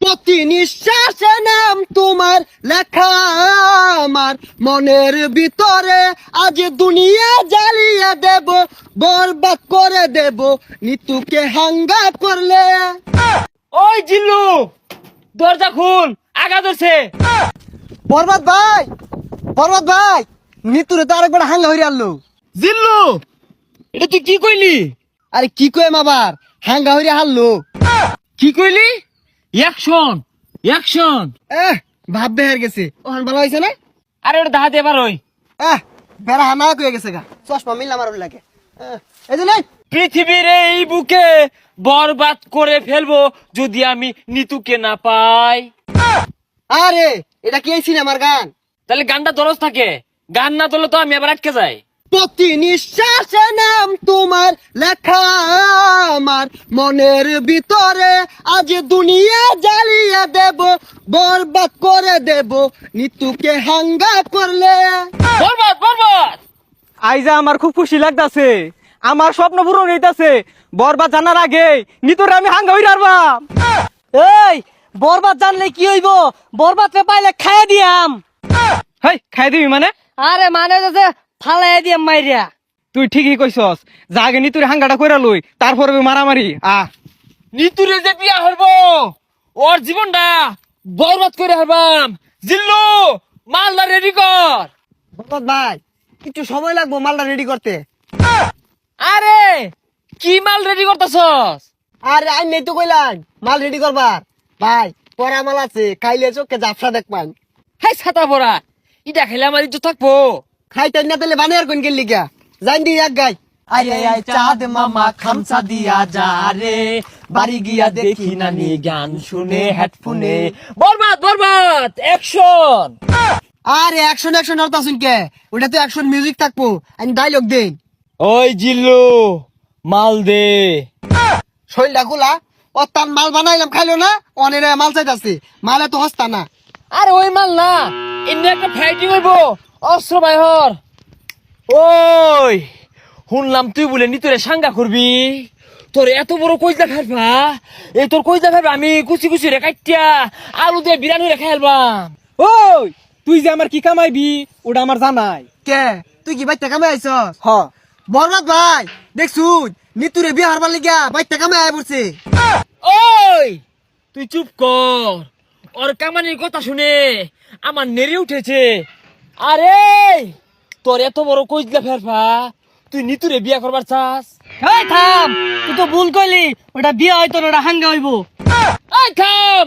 প্রতি নিঃশ্বাসে নাম তোমার লেখা আমার মনের ভিতরে আজ দুনিয়া জ্বালিয়ে দেব, বরবাদ করে দেব নিতুকে হাঙ্গা করলে। ওই জিল্লু, দরজা খুল, আগা ধরছে। বরবাদ ভাই, বরবাদ ভাই, নিতুরে তো আরেকবার হাঙ্গা হইরে আনলো। জিল্লু, এটা তুই কি কইলি? আরে কি কয় আবার হাঙ্গা হইরে হারলো। কি কইলি? Action, action. ভাব বেহার গেছে, ওখান ভালো হয়েছে না? আরে ওটা দাহাতে এবার ওই বেড়া হানা কয়ে গেছে গা, চশমা মিললাম আর লাগে। এই যে নাই পৃথিবীর এই বুকে বরবাদ করে ফেলবো যদি আমি নিতুকে না পাই। আরে এটা কি এই সিনেমার গান? তাহলে গানটা দরজ থাকে, গান না তোলে তো আমি আবার আটকে যাই। প্রতি নিঃশ্বাসে নাম তোমার লেখা আমার মনের ভিতরে আজ দুনিয়া জ্বালিয়ে দেব, বরবাদ করে দেব নিতুকে হাঙ্গা করলে। বরবাদ, বরবাদ। আইজা আমার খুব খুশি লাগতাছে, আমার স্বপ্ন পূরণ হইতাছে। বরবাদ জানার আগে নিতরে আমি হাঙ্গা হইরা আরবাম। এই বরবাদ জানলে কি হইব? বরবাদ রে পাইলে খাইয়ে দিয়াম। হেই, খাই দিবি মানে? আরে মানে যে ফালাই দিয়াম মাইরিয়া। তুই ঠিকই কইছস, যা আগে নিতুরে হাঙ্গাটা কইরা লই, তারপরে মারামারি। নিতুরে যে বিয়া হইবো ওর জীবনটা বরবাদ করে হারবাম। জিল্লু, মালদা রেডি কর। বরবাদ ভাই একটু সময় লাগবো মালটা রেডি করতে। আরে কি মাল রেডি করতেছস? আরে আই নেই তো কইলাম মাল রেডি করবার। ভাই পরা মাল আছে, খাইলে চোখে জাফসা দেখবান। হাই ছাতা পড়া, ইটা খেলে আমার ইজ্জত থাকবো। খাইতে না তাহলে বানিয়ার কোন গেলি গা জান দি এক গাই। আরে আই চাঁদ মামা খামসা দিয়া যা রে, বাড়ি গিয়া দেখি নানি গান শুনে হেডফোনে। বরবাদ, বরবাদ, অ্যাকশন। আরে অ্যাকশন অ্যাকশন আর তাসুন কে, ওটা তো অ্যাকশন মিউজিক থাকবো, আমি ডায়লগ দেই। ওই জিল্লু, মাল দে। শৈলটা খোলা ও তার মাল বানাইলাম খাইলো না, অনেক মাল চাইতাছে, মালে তো হস্তা না। আরে ওই মাল না, এমনি একটা ফাইটিং হইব, অস্ত্র বাইহর। ওই শুনলাম তুই বলে নিতরে সাঙ্গা করবি, তোর এত বড় কইজা ফেলবা, এই তোর কইজা ফেলবা আমি কুচি কুচি রে কাটিয়া আলু দিয়ে বিরানি রে খাইলবাম। ওই তুই যে আমার কি কামাইবি ওটা আমার জানাই। কে তুই কি বাইতে কামে আইছস? হ, বরবাদ ভাই দেখছুন নিতুরে বিয়ে হারবার লিগা বাইতে কামে আয় পড়ছে। ওই তুই চুপ কর, ওর কামানির কথা শুনে আমার নেড়ে উঠেছে। আরে তোর এত বড় কইজা ফেলবা, তুই নিতুরে বিয়া করবার চাস? এই থাম, তুই তো ভুল কইলি, ওটা বিয়া হইতো না, ওটা হাঙ্গা হইব। এই থাম।